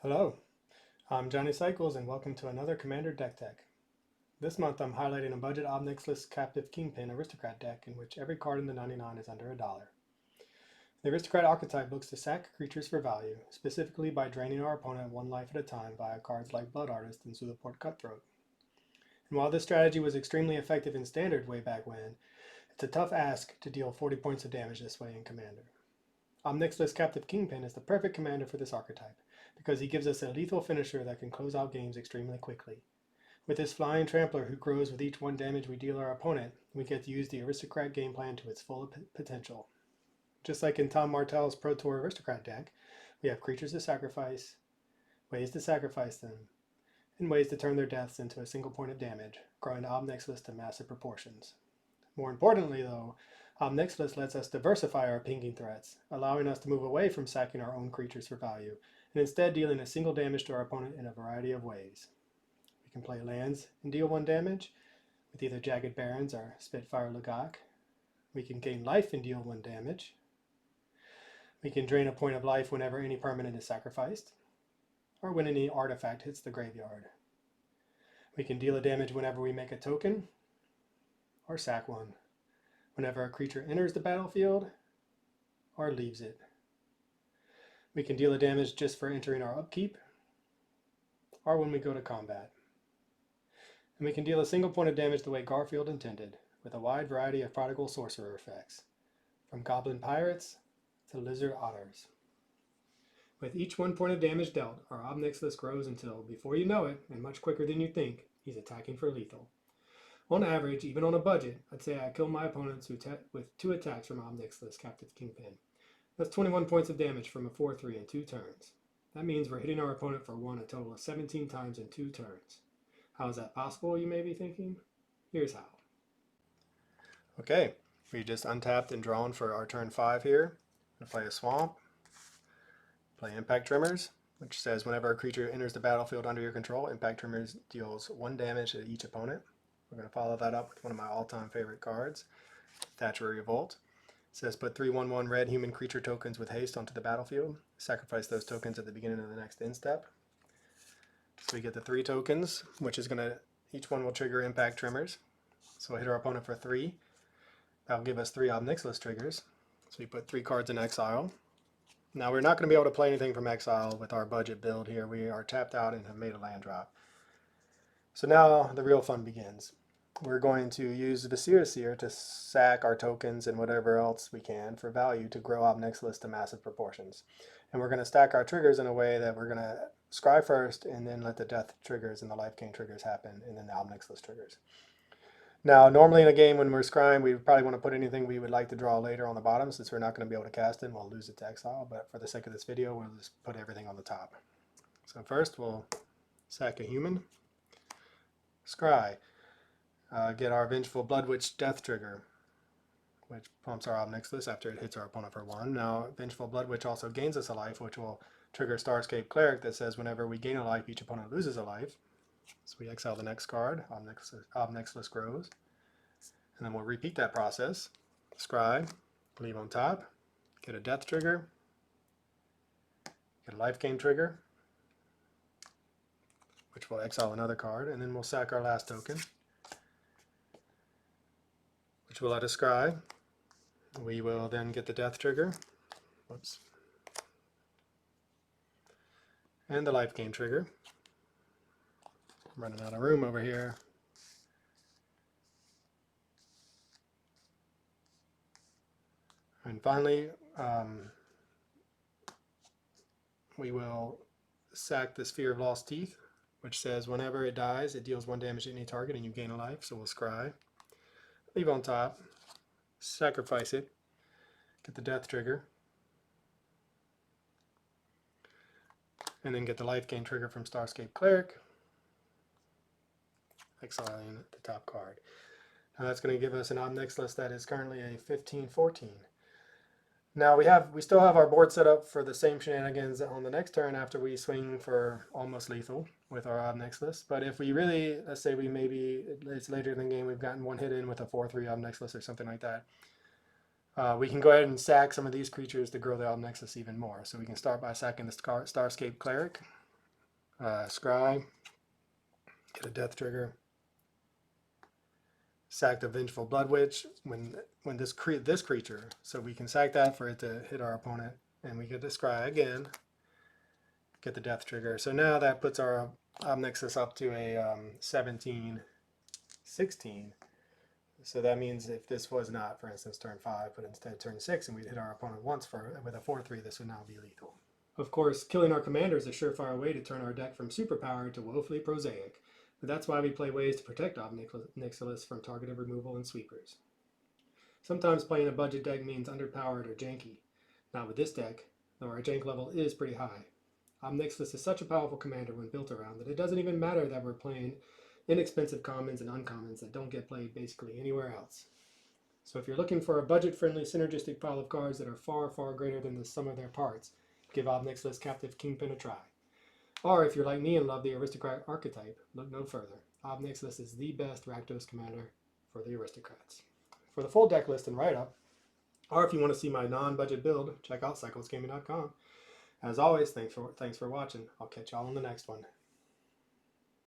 Hello, I'm Johnny Cycles and welcome to another Commander Deck Tech. This month I'm highlighting a budget Ob Nixilis Captive Kingpin Aristocrat deck in which every card in the 99 is under $1. The Aristocrat archetype looks to sack creatures for value, specifically by draining our opponent one life at a time via cards like Blood Artist and Zulaport Cutthroat. And while this strategy was extremely effective in Standard way back when, it's a tough ask to deal 40 points of damage this way in Commander. Ob Nixilis Captive Kingpin is the perfect commander for this archetype, because he gives us a lethal finisher that can close out games extremely quickly. With his flying trampler who grows with each 1 damage we deal our opponent, we get to use the Aristocrat game plan to its full potential. Just like in Tom Martell's Pro Tour Aristocrat deck, we have creatures to sacrifice, ways to sacrifice them, and ways to turn their deaths into a single point of damage, growing Ob Nixilis to massive proportions. More importantly though, Ob Nixilis lets us diversify our pinging threats, allowing us to move away from sacking our own creatures for value, and instead dealing a single damage to our opponent in a variety of ways. We can play lands and deal 1 damage with either Jagged Barrens or Spitfire Lugak. We can gain life and deal 1 damage. We can drain a point of life whenever any permanent is sacrificed, or when any artifact hits the graveyard. We can deal a damage whenever we make a token, or sack 1, whenever a creature enters the battlefield, or leaves it. We can deal a damage just for entering our upkeep, or when we go to combat. And we can deal a single point of damage the way Garfield intended, with a wide variety of prodigal sorcerer effects, from goblin pirates to lizard otters. With each 1 point of damage dealt, our Ob Nixilis grows until, before you know it, and much quicker than you think, he's attacking for lethal. On average, even on a budget, I'd say I kill my opponents with 2 attacks from Ob Nixilis Captive Kingpin. That's 21 points of damage from a 4/3 in 2 turns. That means we're hitting our opponent for 1 a total of 17 times in 2 turns. How is that possible, you may be thinking? Here's how. Okay, we just untapped and drawn for our turn 5 here. I'm going to play a Swamp, play Impact Trimmers, which says whenever a creature enters the battlefield under your control, Impact Trimmers deals 1 damage to each opponent. We're going to follow that up with one of my all-time favorite cards, Thatcher Revolt. It says put 3/1/1 red human creature tokens with haste onto the battlefield. Sacrifice those tokens at the beginning of the next end step. So we get the 3 tokens, which is going to, each one will trigger Impact Trimmers. So we'll hit our opponent for 3. That'll give us 3 Ob Nixilis triggers. So we put 3 cards in exile. Now we're not going to be able to play anything from exile with our budget build here. We are tapped out and have made a land drop. So now the real fun begins. We're going to use the Seer to sack our tokens and whatever else we can for value to grow Ob Nixilis to massive proportions. And we're going to stack our triggers in a way that we're going to scry first and then let the death triggers and the life gain triggers happen and then the Ob Nixilis triggers. Now, normally in a game when we're scrying, we probably want to put anything we would like to draw later on the bottom since we're not going to be able to cast it and we'll lose it to exile. But for the sake of this video, we'll just put everything on the top. So first we'll sack a human, scry. Get our Vengeful Bloodwitch Death trigger, which pumps our Ob Nixilis after it hits our opponent for 1. Now, Vengeful Bloodwitch also gains us a life, which will trigger Starscape Cleric that says whenever we gain a life, each opponent loses a life. So we exile the next card, Ob Nixilis grows. And then we'll repeat that process. Scry, leave on top, get a death trigger, get a life gain trigger, which will exile another card, and then we'll sack our last token, which will let us scry. We will then get the death trigger, whoops, and the life gain trigger. I'm running out of room over here. And finally, we will sack the Sphere of Lost Teeth, which says whenever it dies, it deals 1 damage to any target and you gain a life, so we'll scry. Leave on top, sacrifice it, get the death trigger, and then get the life gain trigger from Starscape Cleric, exiling the top card. Now that's going to give us an Ob Nixilis that is currently a 15/14. Now we still have our board set up for the same shenanigans on the next turn after we swing for almost lethal with our Ob Nixilis. But if we really, let's say it's later in the game, we've gotten 1 hit in with a 4/3 Ob Nixilis or something like that. We can go ahead and sack some of these creatures to grow the Ob Nixilis even more. So we can start by sacking the Starscape Cleric. Scry, get a death trigger. Sack the Vengeful Blood Witch when this creature, so we can sack that for it to hit our opponent, and we get to scry again, get the death trigger. So now that puts our Ob Nixilis up to a 17-16. So that means if this was not, for instance, turn 5, but instead turn 6, and we'd hit our opponent once with a 4-3, this would now be lethal. Of course, killing our commander is a surefire way to turn our deck from superpowered to woefully prosaic. But that's why we play ways to protect Ob Nixilis from targeted removal and sweepers. Sometimes playing a budget deck means underpowered or janky. Not with this deck, though our jank level is pretty high. Ob Nixilis is such a powerful commander when built around that it doesn't even matter that we're playing inexpensive commons and uncommons that don't get played basically anywhere else. So if you're looking for a budget-friendly synergistic pile of cards that are far, far greater than the sum of their parts, give Ob Nixilis Captive Kingpin a try. Or if you're like me and love the Aristocrat archetype, look no further. Ob Nixilis is the best Rakdos commander for the Aristocrats. For the full deck list and write-up, or if you want to see my non-budget build, check out cyclesgaming.com. As always, thanks for watching. I'll catch y'all on the next one.